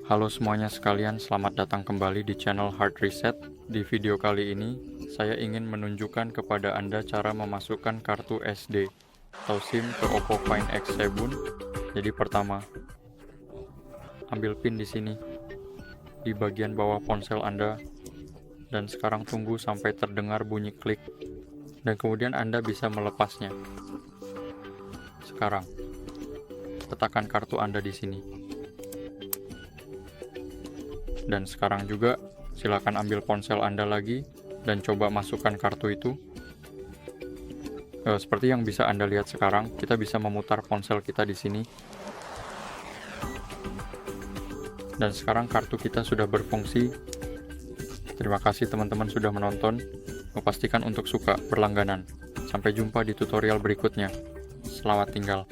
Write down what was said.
Halo semuanya sekalian, selamat datang kembali di channel Hard Reset. Di video kali ini, saya ingin menunjukkan kepada Anda cara memasukkan kartu SD atau SIM ke OPPO Find X7. Jadi pertama, ambil pin di sini, di bagian bawah ponsel Anda, dan sekarang tunggu sampai terdengar bunyi klik, dan kemudian Anda bisa melepasnya. Sekarang, letakkan kartu Anda di sini. Dan sekarang juga, silakan ambil ponsel Anda lagi dan coba masukkan kartu itu. Seperti yang bisa Anda lihat sekarang, kita bisa memutar ponsel kita di sini. Dan sekarang kartu kita sudah berfungsi. Terima kasih teman-teman sudah menonton. Pastikan untuk suka, berlangganan. Sampai jumpa di tutorial berikutnya. Selamat tinggal.